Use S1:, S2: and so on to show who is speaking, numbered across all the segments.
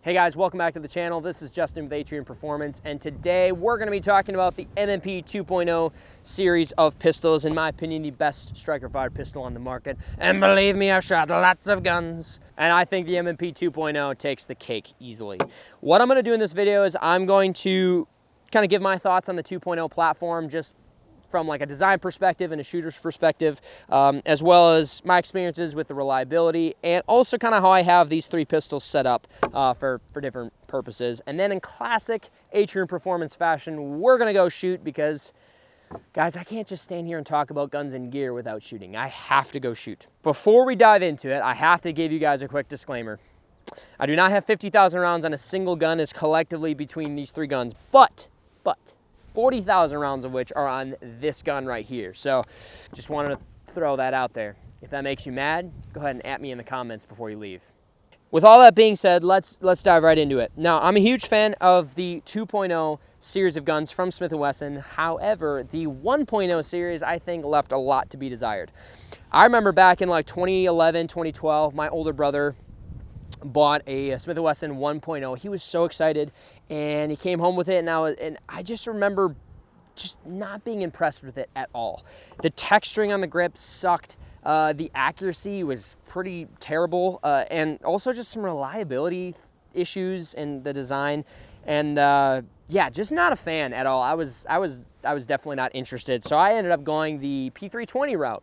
S1: Hey guys, welcome back to the channel. This is Justin with Atrium Performance, and today we're going to be talking about the M&P 2.0 series of pistols. In my opinion, the best striker-fired pistol on the market. And believe me, I've shot lots of guns. And I think the M&P 2.0 takes the cake easily. What I'm going to do in this video is I'm going to kind of give my thoughts on the 2.0 platform, just from like a design perspective and a shooter's perspective, as well as my experiences with the reliability, and also kind of how I have these three pistols set up for different purposes. And then in classic Atrium Performance fashion, we're gonna go shoot because, guys, I can't just stand here and talk about guns and gear without shooting. I have to go shoot. Before we dive into it, I have to give you guys a quick disclaimer. I do not have 50,000 rounds on a single gun as collectively between these three guns, but 40,000 rounds of which are on this gun right here. So just wanted to throw that out there. If that makes you mad, go ahead and at me in the comments before you leave. With all that being said, let's dive right into it. Now, I'm a huge fan of the 2.0 series of guns from Smith & Wesson. However, the 1.0 series, I think, left a lot to be desired. I remember back in like 2011, 2012, my older brother bought a Smith & Wesson 1.0. He was so excited, and he came home with it, and I just remember just not being impressed with it at all. The texturing on the grip sucked. The accuracy was pretty terrible, and also just some reliability issues in the design. And yeah, just not a fan at all. I was definitely not interested. So I ended up going the P320 route.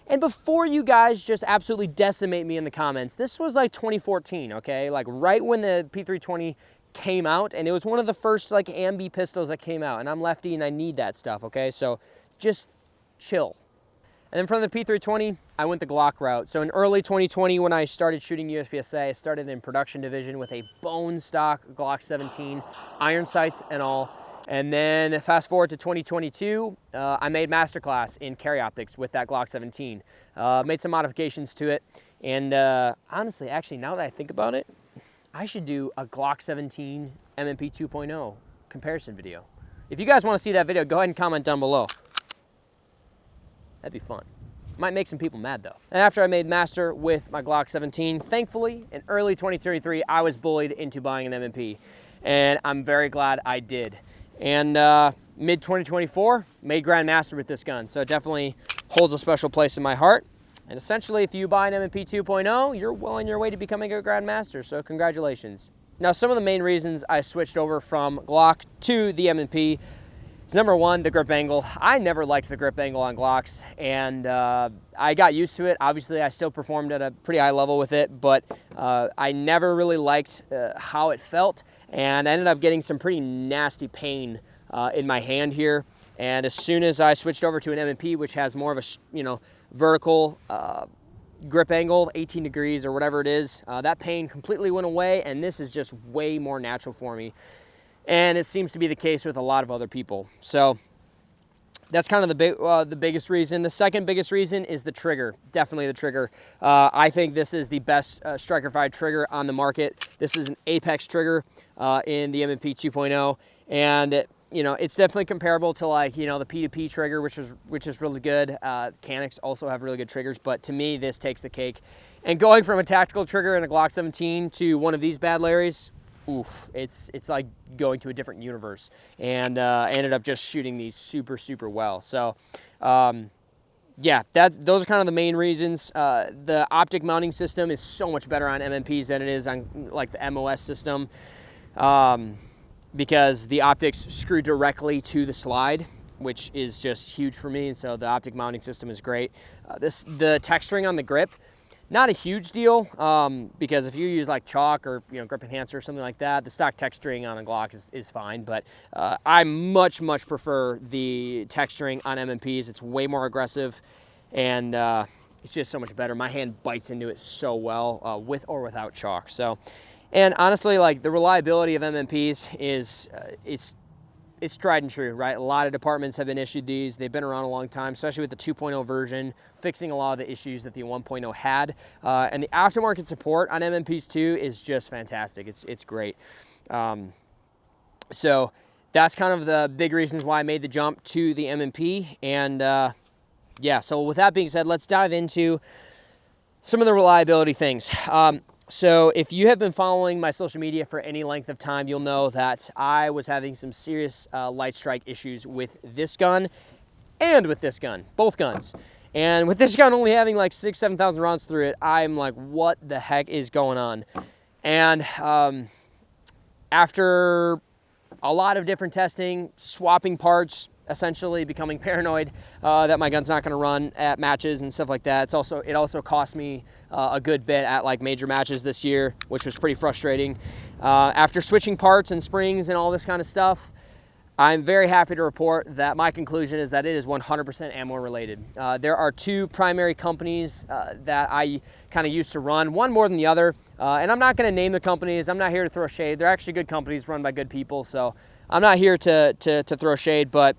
S1: And before you guys just absolutely decimate me in the comments, this was like 2014, okay? Like right when the P320 came out, and it was one of the first like AIWB pistols that came out, and I'm lefty and I need that stuff, okay? So just chill. And then from the P320, I went the Glock route. So in early 2020, when I started shooting USPSA, I started in production division with a bone stock Glock 17, iron sights and all. And then fast forward to 2022, I made masterclass in carry optics with that Glock 17. Made some modifications to it. And honestly, actually, now that I think about it, I should do a Glock 17 M&P 2.0 comparison video. If you guys want to see that video, go ahead and comment down below. That'd be fun. Might make some people mad though. And after I made master with my Glock 17, thankfully, in early 2023, I was bullied into buying an M&P. And I'm very glad I did. And mid-2024, made Grandmaster with this gun. So it definitely holds a special place in my heart. And essentially, if you buy an M&P 2.0, you're well on your way to becoming a Grandmaster. So congratulations. Now, some of the main reasons I switched over from Glock to the M&P is number one, the grip angle. I never liked the grip angle on Glocks, and I got used to it. Obviously, I still performed at a pretty high level with it, but I never really liked how it felt, and I ended up getting some pretty nasty pain in my hand here. And as soon as I switched over to an M&P, which has more of a vertical grip angle, 18 degrees or whatever it is, that pain completely went away, and this is just way more natural for me. And it seems to be the case with a lot of other people. So that's kind of the biggest reason. The second biggest reason is the trigger. Definitely the trigger. I think this is the best striker-fired trigger on the market. This is an Apex trigger in the M&P 2.0, and it's definitely comparable to like the P2P trigger, which is really good. Kinetics also have really good triggers, but to me, this takes the cake. And going from a tactical trigger in a Glock 17 to one of these bad Larrys, oof, it's like going to a different universe. And I ended up just shooting these super well. So yeah, those are kind of the main reasons. The optic mounting system is so much better on M&Ps than it is on like the MOS system, because the optics screw directly to the slide, which is just huge for me. And so the optic mounting system is great. The texturing on the grip, not a huge deal, because if you use like chalk or grip enhancer or something like that, the stock texturing on a Glock is fine. But I much prefer the texturing on M&Ps. It's way more aggressive, and it's just so much better. My hand bites into it so well, with or without chalk. So, and honestly, like the reliability of M&Ps is it's tried and true, right? A lot of departments have been issued these. They've been around a long time, especially with the 2.0 version, fixing a lot of the issues that the 1.0 had. And the aftermarket support on M&Ps too is just fantastic. It's great. So that's kind of the big reasons why I made the jump to the M&P. And yeah, so with that being said, let's dive into some of the reliability things. So if you have been following my social media for any length of time, you'll know that I was having some serious light strike issues with this gun and with this gun, both guns. And with this gun only having like 6,000 to 7,000 rounds through it, I'm like, what the heck is going on? And after a lot of different testing, swapping parts, essentially becoming paranoid that my gun's not going to run at matches and stuff like that. It also cost me a good bit at like major matches this year, which was pretty frustrating. After switching parts and springs and all this kind of stuff, I'm very happy to report that my conclusion is that it is 100% ammo related. There are two primary companies that I kind of used to run, one more than the other. And I'm not going to name the companies. I'm not here to throw shade. They're actually good companies run by good people. So I'm not here to throw shade, but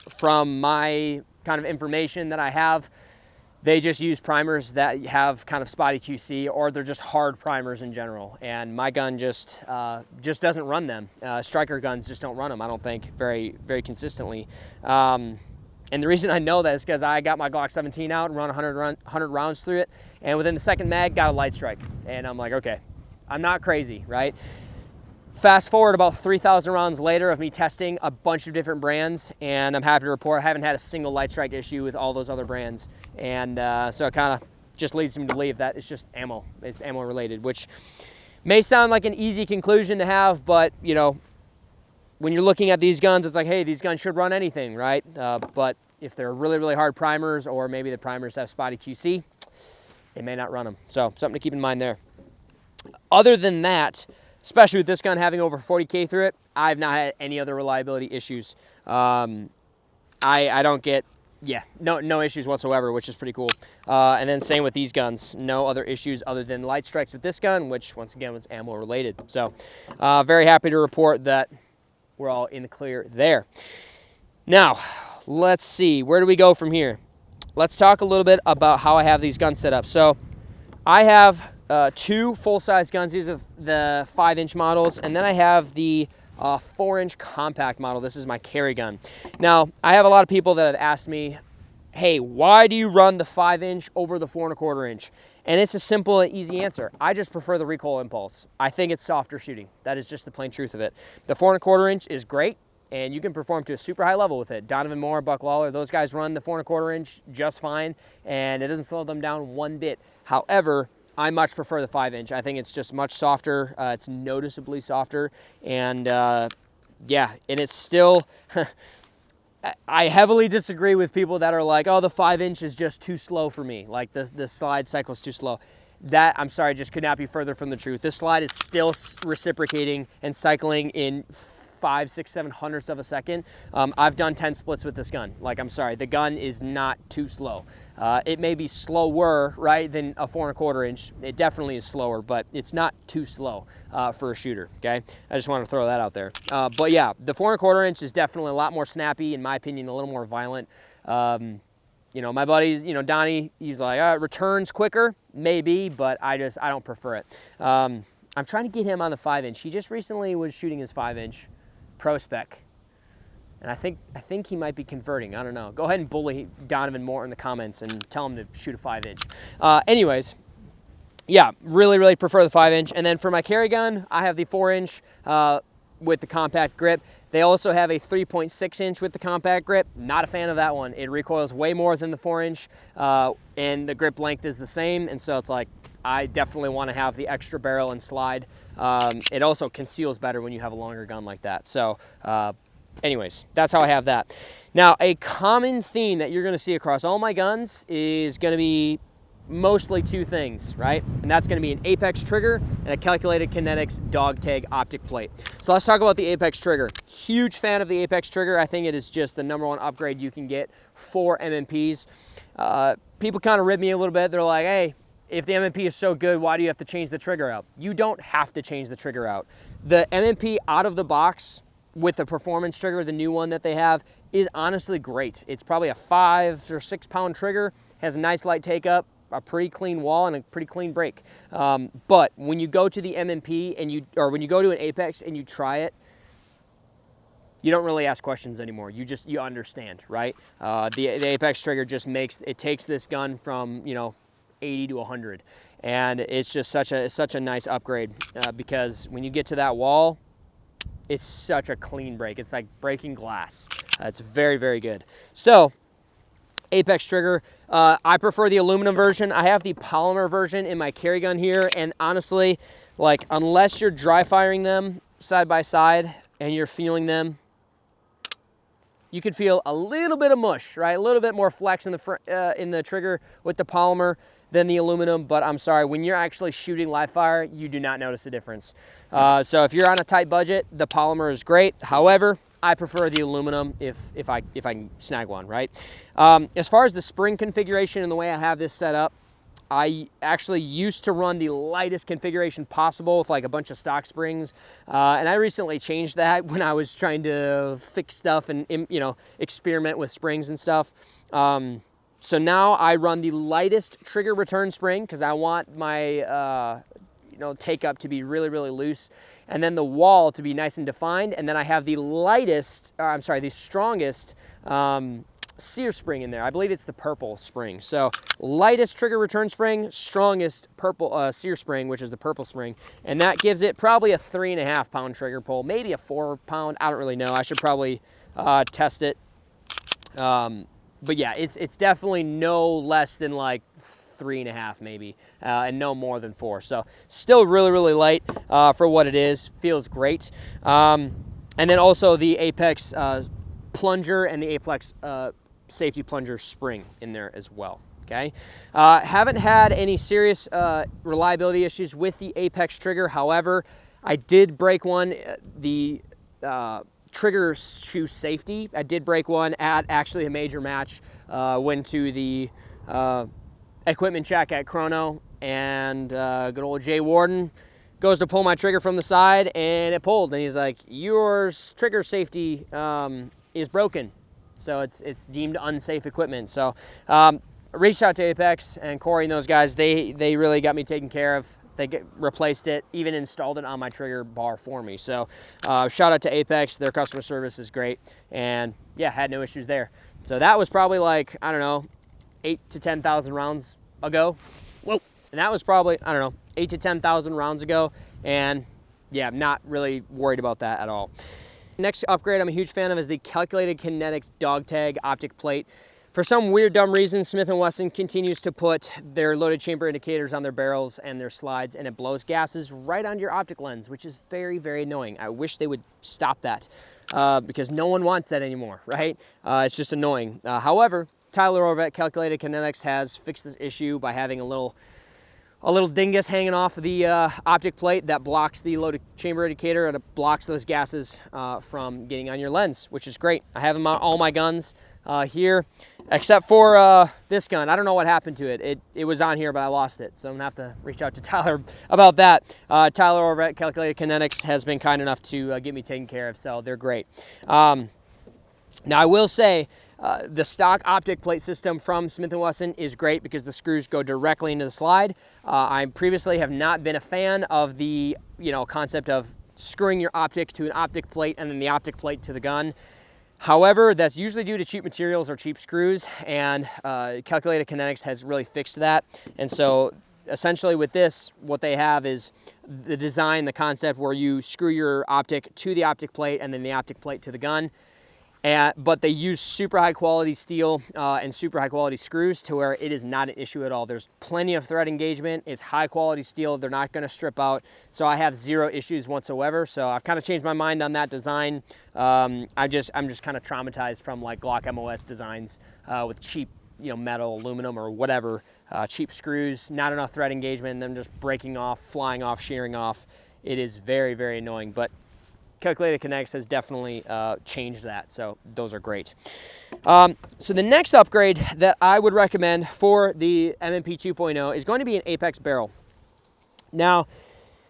S1: from my kind of information that I have, they just use primers that have kind of spotty QC, or they're just hard primers in general. And my gun just doesn't run them. Striker guns just don't run them, I don't think, very, very consistently. And the reason I know that is because I got my Glock 17 out and run 100 rounds through it, and within the second mag, got a light strike. And I'm like, okay, I'm not crazy, right? Fast forward about 3,000 rounds later of me testing a bunch of different brands, and I'm happy to report I haven't had a single light strike issue with all those other brands. And so it kind of just leads me to believe that it's just ammo. It's ammo related, which may sound like an easy conclusion to have, but you know, when you're looking at these guns, it's like, hey, these guns should run anything, right? But if they're really, really hard primers, or maybe the primers have spotty QC, it may not run them. So something to keep in mind there. Other than that, especially with this gun having over 40K through it, I've not had any other reliability issues. I don't get, no issues whatsoever, which is pretty cool. And then same with these guns, no other issues other than light strikes with this gun, which once again was ammo related. So very happy to report that we're all in the clear there. Now, let's see, where do we go from here? Let's talk a little bit about how I have these guns set up. So I have two full-size guns. These are the 5-inch models, and then I have the 4-inch compact model. This is my carry gun. Now, I have a lot of people that have asked me, hey, why do you run the 5-inch over the 4 1/4 inch? And it's a simple and easy answer. I just prefer the recoil impulse. I think it's softer shooting. That is just the plain truth of it. The 4 1/4 inch is great, and you can perform to a super high level with it. Donovan Moore, Buck Lawler, those guys run the 4 1/4 inch just fine, and it doesn't slow them down one bit. However, I much prefer the 5-inch. I think it's just much softer. It's noticeably softer, and yeah, and it's still, I heavily disagree with people that are like, oh, the 5-inch is just too slow for me. Like the slide cycle is too slow. That, I'm sorry, just could not be further from the truth. This slide is still reciprocating and cycling in 5, 6, 7 hundredths of a second. I've done 10 splits with this gun. Like, I'm sorry, the gun is not too slow. It may be slower, right, than a 4 1/4 inch. It definitely is slower, but it's not too slow for a shooter, okay? I just want to throw that out there. But yeah, the 4 1/4 inch is definitely a lot more snappy, in my opinion, a little more violent. You know, my buddies, you know, Donnie, he's like, returns quicker, maybe, but I don't prefer it. I'm trying to get him on the 5-inch. He just recently was shooting his 5-inch pro spec, and I think he might be converting. I don't know. Go ahead and bully Donovan Moore in the comments and tell him to shoot a 5-inch. Anyways, yeah, really prefer the 5-inch. And then for my carry gun, I have the 4-inch with the compact grip. They also have a 3.6-inch with the compact grip. Not a fan of that one. It recoils way more than the 4-inch, and the grip length is the same, and so it's like, I definitely want to have the extra barrel and slide. It also conceals better when you have a longer gun like that. So anyways, that's how I have that. Now, a common theme that you're going to see across all my guns is going to be mostly two things, right? And that's going to be an Apex trigger and a calculated Kinetics DOGTAG optic plate. So let's talk about the Apex trigger. Huge fan of the Apex trigger. I think it is just the #1 upgrade you can get for M&Ps. People kind of rib me a little bit. They're like, hey, if the M&P is so good, why do you have to change the trigger out? You don't have to change the trigger out. The M&P out of the box with the performance trigger, the new one that they have, is honestly great. It's probably a 5 or 6 pound trigger, has a nice light take up, a pretty clean wall, and a pretty clean break. But when you go to the M&P or when you go to an Apex and you try it, you don't really ask questions anymore. You understand, right? The Apex trigger just takes this gun from, you know, 80 to 100. And it's just such a nice upgrade because when you get to that wall, it's such a clean break. It's like breaking glass. It's very, very good. So Apex trigger, I prefer the aluminum version. I have the polymer version in my carry gun here, and honestly, like, unless you're dry firing them side by side and you're feeling them, you could feel a little bit of mush, right? A little bit more flex in the trigger with the polymer than the aluminum, but I'm sorry, when you're actually shooting live fire, you do not notice the difference. So if you're on a tight budget, the polymer is great. However, I prefer the aluminum if I can snag one, right? As far as the spring configuration and the way I have this set up, I actually used to run the lightest configuration possible with like a bunch of stock springs, and I recently changed that when I was trying to fix stuff and, you know, experiment with springs and stuff. So now I run the lightest trigger return spring because I want my take up to be really, really loose, and then the wall to be nice and defined. And then I have the the strongest sear spring in there. I believe it's the purple spring. So lightest trigger return spring, strongest purple sear spring, which is the purple spring, and that gives it probably a 3.5 pound trigger pull, maybe a 4 pound. I don't really know. I should probably test it. But yeah, it's definitely no less than like 3.5 maybe, and no more than 4. So still really, really light for what it is. Feels great. And then also the Apex plunger and the Apex safety plunger spring in there as well. Okay. Haven't had any serious reliability issues with the Apex trigger. However, I did break one. The trigger shoe safety, I did break one at actually a major match. Went to the equipment check at Chrono, and good old Jay Warden goes to pull my trigger from the side, and it pulled, and he's like, your trigger safety is broken, so it's deemed unsafe equipment. So reached out to Apex and Corey and those guys. They really got me taken care of. They replaced it, even installed it on my trigger bar for me. So shout out to Apex. Their customer service is great. And yeah, had no issues there. So that was probably like, I don't know, 8 to 10,000 rounds ago. Whoa. And that was probably, I don't know, 8 to 10,000 rounds ago. And yeah, I'm not really worried about that at all. Next upgrade I'm a huge fan of is the Calculated Kinetics DOGTAG optic plate. For some weird, dumb reason, Smith & Wesson continues to put their loaded chamber indicators on their barrels and their slides, and it blows gases right onto your optic lens, which is very, very annoying. I wish they would stop that because no one wants that anymore, right? It's just annoying. However, Tyler over at Calculated Kinetics has fixed this issue by having a little dingus hanging off of the optic plate that blocks the loaded chamber indicator, and it blocks those gases from getting on your lens, which is great. I have them on all my guns here, except for this gun. I don't know what happened to it. It was on here, but I lost it, so I'm gonna have to reach out to Tyler about that. Tyler over at Calculated Kinetics has been kind enough to get me taken care of, so they're great. Now I will say, the stock optic plate system from Smith & Wesson is great because the screws go directly into the slide. I previously have not been a fan of the concept of screwing your optic to an optic plate and then the optic plate to the gun. However, that's usually due to cheap materials or cheap screws, and Calculated Kinetics has really fixed that. And so essentially with this, what they have is the design, the concept where you screw your optic to the optic plate and then the optic plate to the gun. But they use super high quality steel and super high quality screws to where it is not an issue at all. There's plenty of thread engagement. It's high quality steel. They're not going to strip out. So I have zero issues whatsoever. So I've kind of changed my mind on that design. I'm just kind of traumatized from like Glock MOS designs with cheap metal, aluminum, or whatever, cheap screws, not enough thread engagement, and them just breaking off, flying off, shearing off. It is very, very annoying. But Calculated Kinetics has definitely changed that, so those are great. So the next upgrade that I would recommend for the M&P 2.0 is going to be an Apex barrel. Now,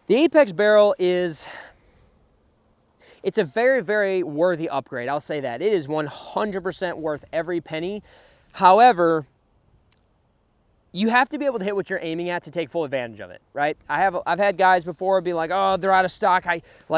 S1: the Apex barrel it's a very, very worthy upgrade. I'll say that. It is 100% worth every penny. However, you have to be able to hit what you're aiming at to take full advantage of it, right? I've had guys before be like, oh, they're out of stock.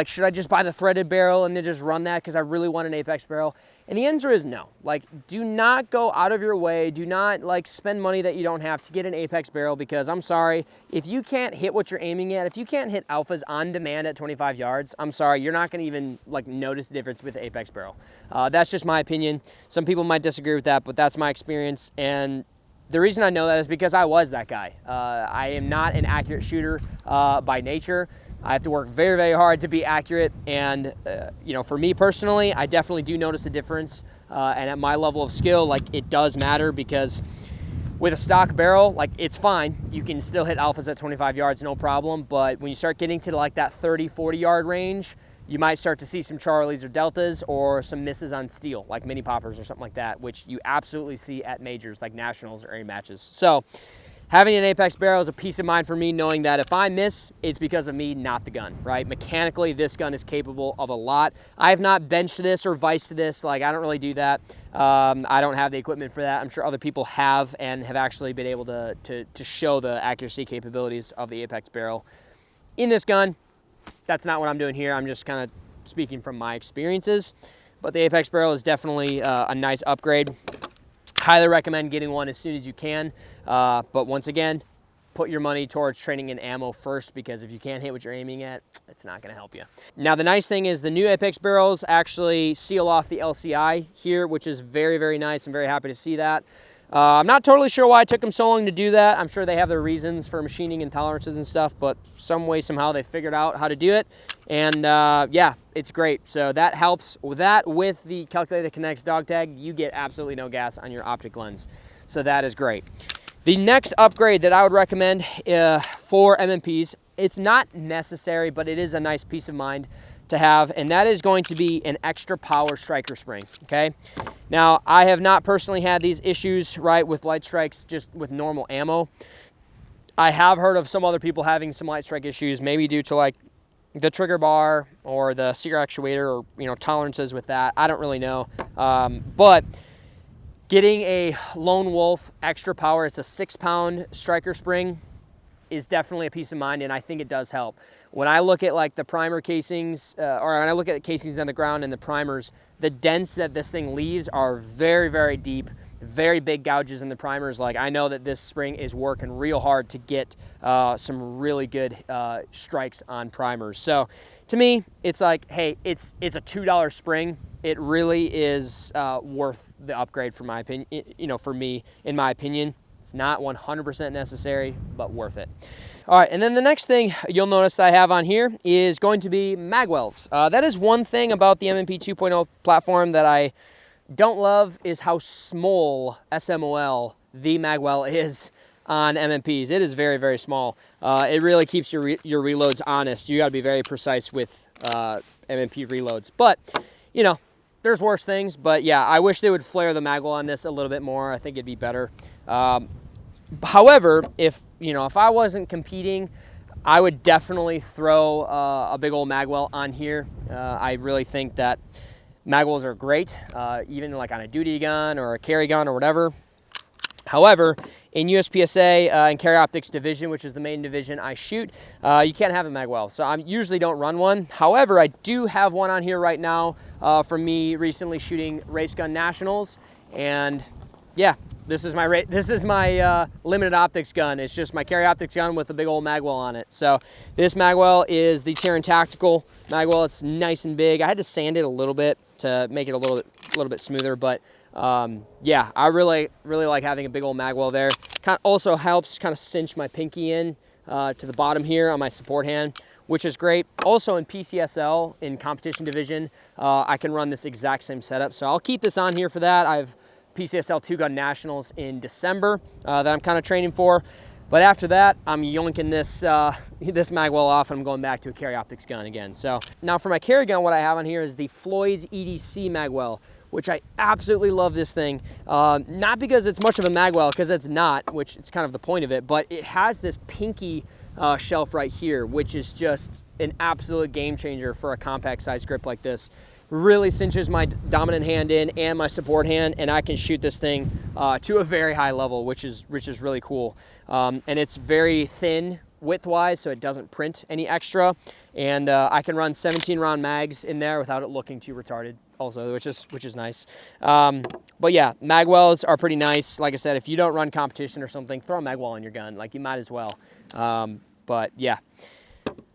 S1: Should I just buy the threaded barrel and then just run that because I really want an Apex barrel? And the answer is no. Like, do not go out of your way. Do not like spend money that you don't have to get an Apex barrel, because I'm sorry, if you can't hit what you're aiming at, if you can't hit alphas on demand at 25 yards, I'm sorry, you're not gonna even like notice the difference with the Apex barrel. That's just my opinion. Some people might disagree with that, but that's my experience. And the reason I know that is because I was that guy. I am not an accurate shooter by nature. I have to work very, very hard to be accurate. And, you know, for me personally, I definitely do notice a difference. And at my level of skill, like, it does matter, because with a stock barrel, like, it's fine. You can still hit alphas at 25 yards, no problem. But when you start getting to like that 30, 40 yard range, you might start to see some Charlies or Deltas or some misses on steel, like mini poppers or something like that, which you absolutely see at majors like nationals or area matches. So having an Apex barrel is a peace of mind for me, knowing that if I miss, it's because of me, not the gun, right? Mechanically, this gun is capable of a lot. I have not benched this or viced this. Like, I don't really do that. I don't have the equipment for that. I'm sure other people have and have actually been able to show the accuracy capabilities of the Apex barrel in this gun. That's not what I'm doing here. I'm just kind of speaking from my experiences. But the Apex barrel is definitely a nice upgrade. Highly recommend getting one as soon as you can. But once again, put your money towards training and ammo first, because if you can't hit what you're aiming at, it's not going to help you. Now, the nice thing is the new Apex barrels actually seal off the LCI here, which is very, very nice. I'm very happy to see that. I'm not totally sure why it took them so long to do that. I'm sure they have their reasons for machining and tolerances and stuff, but some way, somehow they figured out how to do it. And yeah, it's great. So that helps with that. With the calculated Kinetics dog tag, you get absolutely no gas on your optic lens. So that is great. The next upgrade that I would recommend for M&Ps, it's not necessary, but it is a nice peace of mind to have, and that is going to be an extra power striker spring, okay? Now, I have not personally had these issues, right, with light strikes just with normal ammo. I have heard of some other people having some light strike issues, maybe due to like the trigger bar or the sear actuator, or, you know, tolerances with that. I don't really know, but getting a Lone Wolf extra power, it's a 6-pound striker spring, is definitely a peace of mind, and I think it does help. When I look at like the primer casings, or when I look at the casings on the ground and the primers, the dents that this thing leaves are very, very deep, very big gouges in the primers. Like, I know that this spring is working real hard to get some really good strikes on primers. So to me, it's like, hey, it's a $2 spring. It really is worth the upgrade, for my opinion, you know, for me, in my opinion. It's not 100% necessary, but worth it. All right, and then the next thing you'll notice that I have on here is going to be Magwells. That is one thing about the M&P 2.0 platform that I don't love, is how small, SMOL, the Magwell is on M&Ps. It is very, very small. It really keeps your reloads honest. You gotta be very precise with M&P reloads. But, you know, there's worse things. But yeah, I wish they would flare the Magwell on this a little bit more. I think it'd be better. However, if I wasn't competing, I would definitely throw a big old Magwell on here. I really think that Magwells are great, even like on a duty gun or a carry gun or whatever. However, in USPSA and Carry Optics division, which is the main division I shoot, you can't have a Magwell. So I usually don't run one. However, I do have one on here right now from me recently shooting race gun nationals. And yeah, this is my limited optics gun. It's just my Carry Optics gun with a big old Magwell on it. So this Magwell is the Terran Tactical Magwell. It's nice and big. I had to sand it a little bit to make it a little bit smoother, but yeah, I really like having a big old Magwell there. Kind of also helps kind of cinch my pinky in to the bottom here on my support hand, which is great. Also in PCSL, in competition division, I can run this exact same setup. So I'll keep this on here for that. I've PCSL 2-gun nationals in December that I'm kind of training for. But after that, I'm yoinking this Magwell off, and I'm going back to a Carry Optics gun again. So now for my carry gun, what I have on here is the Floyd's EDC Magwell, which I absolutely love this thing. Not because it's much of a Magwell, because it's not, which it's kind of the point of it, but it has this pinky shelf right here, which is just an absolute game changer for a compact size grip like this. really cinches my dominant hand in and my support hand, and I can shoot this thing to a very high level, which is really cool. And it's very thin width-wise, so it doesn't print any extra. And I can run 17-round mags in there without it looking too retarded also, which is nice. But yeah, Magwells are pretty nice. Like I said, if you don't run competition or something, throw a Magwell in your gun. Like, you might as well. But yeah.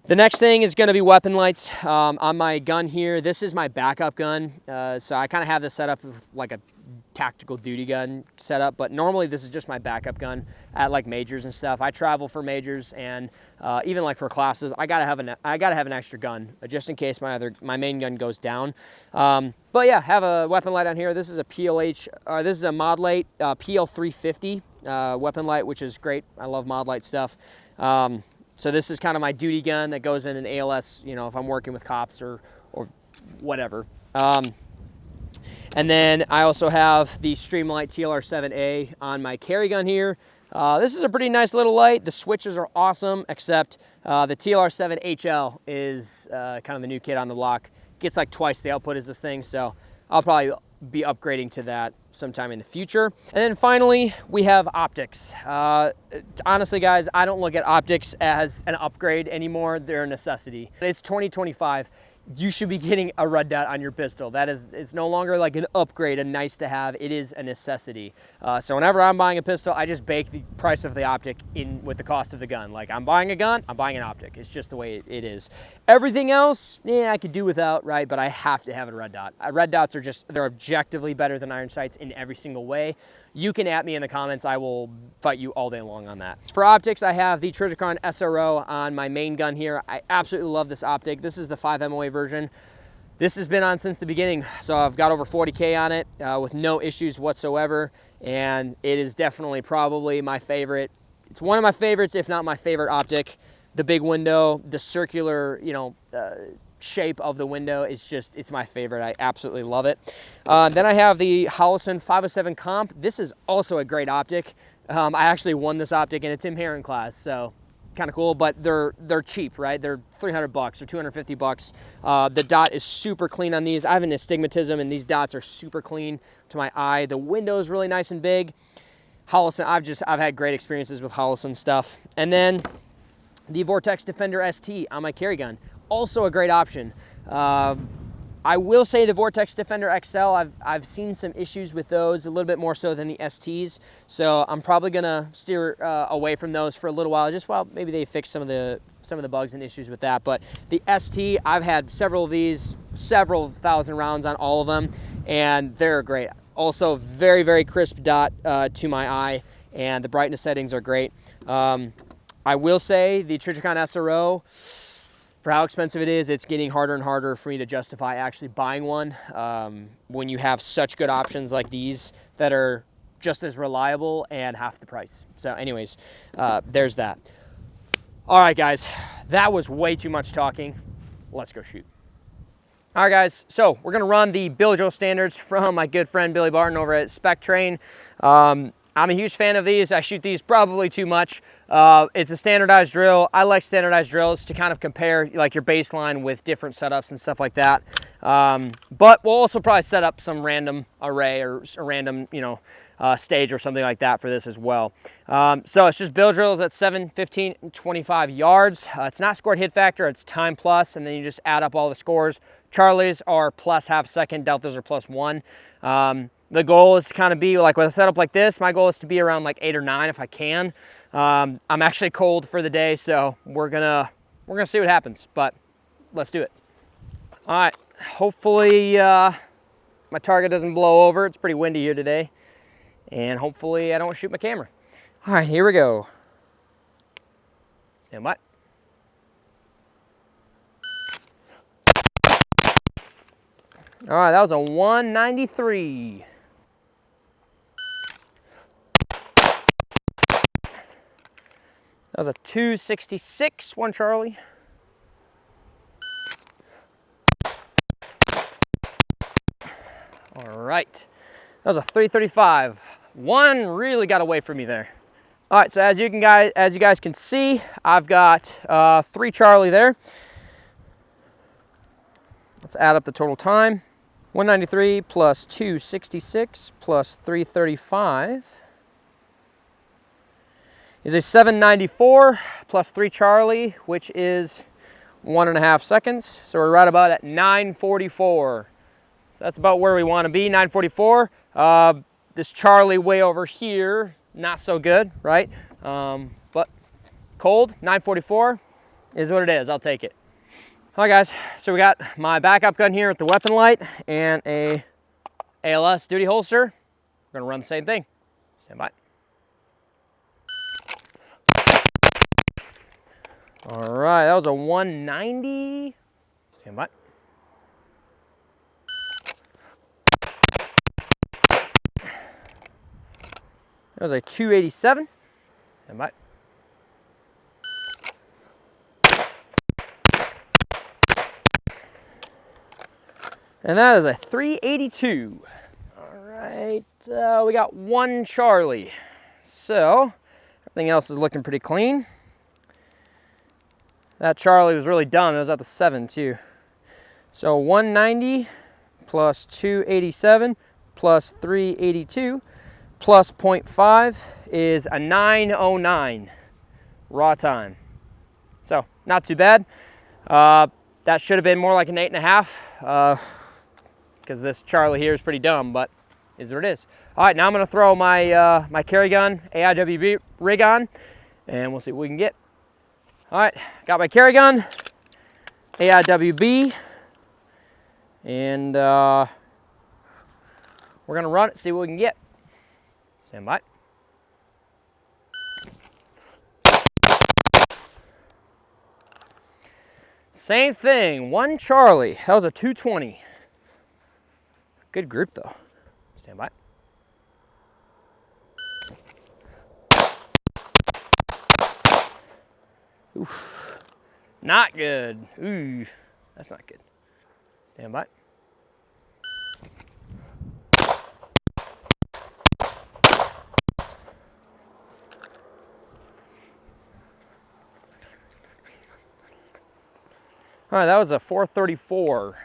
S1: The next thing is going to be weapon lights on my gun here. This is my backup gun. So I kind of have this set up with like a tactical duty gun setup, but normally this is just my backup gun at like majors and stuff. I travel for majors, and even like for classes, I gotta have an extra gun just in case my main gun goes down. But yeah, have a weapon light on here. This is a this is a Mod Light PL350 weapon light, which is great. I love Mod Light stuff. So this is kind of my duty gun that goes in an ALS, you know, if I'm working with cops or whatever. And then I also have the Streamlight TLR7A on my carry gun here. This is a pretty nice little light. The switches are awesome, except the TLR7HL is kind of the new kid on the block. Gets like twice the output as this thing, so I'll probably be upgrading to that sometime in the future. And then finally, we have optics. Honestly, guys, I don't look at optics as an upgrade anymore. They're a necessity. It's 2025. You should be getting a red dot on your pistol. It's no longer like an upgrade, a nice to have. It is a necessity. So whenever I'm buying a pistol, I just bake the price of the optic in with the cost of the gun. Like, I'm buying a gun, I'm buying an optic. It's just the way it is. Everything else, yeah, I could do without, right? But I have to have a red dot. Red dots are they're objectively better than iron sights in every single way. You can at me in the comments. I will fight you all day long on that. For optics, I have the Trijicon SRO on my main gun here. I absolutely love this optic. This is the 5 MOA version. This has been on since the beginning, so I've got over 40K on it with no issues whatsoever, and it is definitely probably my favorite. It's one of my favorites, if not my favorite optic. The big window, the circular, you know, shape of the window is it's my favorite. I absolutely love it. Then I have the Holosun 507 Comp. This is also a great optic. I actually won this optic in a Tim Herron class, so kind of cool, but they're cheap, right? They're $300 or $250. The dot is super clean on these. I have an astigmatism, and these dots are super clean to my eye. The window is really nice and big. Holosun, I've had great experiences with Holosun stuff. And then the Vortex Defender ST on my carry gun. Also a great option. I will say the Vortex Defender XL, I've seen some issues with those, a little bit more so than the STs. So I'm probably gonna steer away from those for a little while, just while maybe they fix some of the bugs and issues with that. But the ST, I've had several of these, several thousand rounds on all of them, and they're great. Also very, very crisp dot to my eye, and the brightness settings are great. I will say the Trijicon SRO, for how expensive it is, it's getting harder and harder for me to justify actually buying one when you have such good options like these that are just as reliable and half the price. So anyways, there's that. All right, guys, that was way too much talking. Let's go shoot. All right, guys, so we're gonna run the Billy Joel standards from my good friend Billy Barton over at Spec Train. I'm a huge fan of these. I shoot these probably too much. It's a standardized drill. I like standardized drills to kind of compare like your baseline with different setups and stuff like that. But we'll also probably set up some random array or a random, you know, stage or something like that for this as well. So it's just bill drills at 7, 15, and 25 yards. It's not scored hit factor, it's time plus, and then you just add up all the scores. Charlies are plus half second, deltas are plus 1. The goal is to kind of be like with a setup like this, my goal is to be around like 8 or 9 if I can. I'm actually cold for the day, so we're gonna see what happens, but let's do it. All right, hopefully my target doesn't blow over. It's pretty windy here today, and hopefully I don't shoot my camera. All right, here we go. Stand by. All right, that was a 193. That was a 266, one Charlie. All right, that was a 335. One really got away from me there. All right, so as you guys can see, I've got 3 Charlie there. Let's add up the total time. 193 plus 266 plus 335 is a 794 plus 3 Charlie, which is 1.5 seconds. So we're right about at 944. So that's about where we want to be, 944. This Charlie way over here, not so good, right? But cold, 944 is what it is. I'll take it. All right, guys, so we got my backup gun here with the weapon light and a ALS duty holster. We're gonna run the same thing. Stand by. All right, that was a 190. Stand by. That was a 287. Stand by. And that is a 382. All right, we got 1 Charlie. So everything else is looking pretty clean. That Charlie was really dumb. It was at the 7 too. So 190 plus 287 plus 382 plus 0.5 is a 909 raw time. So not too bad. That should have been more like an 8.5. Because this Charlie here is pretty dumb, but is what it is. All right, now I'm gonna throw my my carry gun AIWB rig on, and we'll see what we can get. All right, got my carry gun AIWB, and we're gonna run it, see what we can get. Stand by. Same thing, 1 Charlie. That was a 220. Good group though. Stand by. Oof. Not good. Ooh, that's not good. Stand by. All right, that was a 434.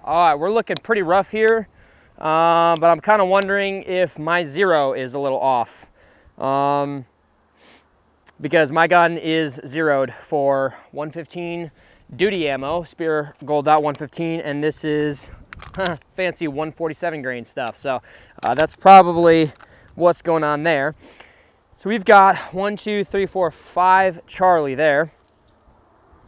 S1: All right, we're looking pretty rough here. But I'm kind of wondering if my 0 is a little off, because my gun is zeroed for 115 duty ammo, Spear Gold Dot 115, and this is fancy 147 grain stuff. So that's probably what's going on there. So we've got 1, 2, 3, 4, 5 Charlie there,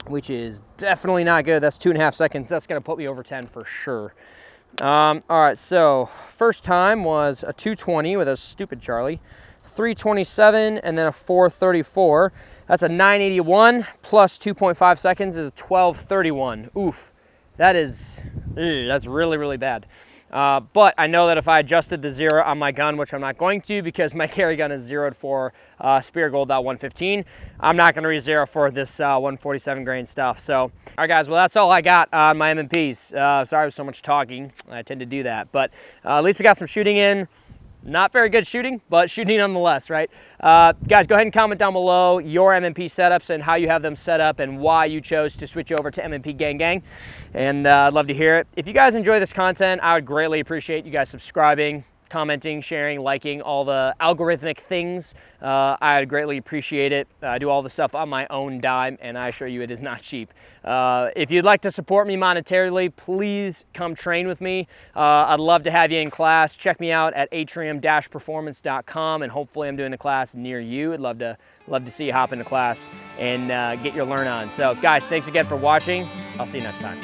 S1: which is definitely not good. That's 2.5 seconds. That's going to put me over 10 for sure. All right, so first time was a 220 with a stupid Charlie, 327, and then a 434. That's a 981 plus 2.5 seconds is a 1231. Oof, that's really, really bad. But I know that if I adjusted the 0 on my gun, which I'm not going to because my carry gun is zeroed for Spear Gold Dot 115, I'm not going to re-zero for this 147 grain stuff. So, all right, guys, well, that's all I got on my M&Ps. Sorry for so much talking. I tend to do that. But at least we got some shooting in. Not very good shooting, but shooting nonetheless, right? Guys, go ahead and comment down below your M&P setups and how you have them set up and why you chose to switch over to M&P Gang Gang. And I'd love to hear it. If you guys enjoy this content, I would greatly appreciate you guys subscribing, commenting, sharing, liking, all the algorithmic things. I would greatly appreciate it. I do all the stuff on my own dime, and I assure you it is not cheap. If you'd like to support me monetarily, please come train with me. I'd love to have you in class. Check me out at atrium-performance.com, and hopefully I'm doing a class near you. I'd love to see you hop into class and get your learn on. So guys, thanks again for watching. I'll see you next time.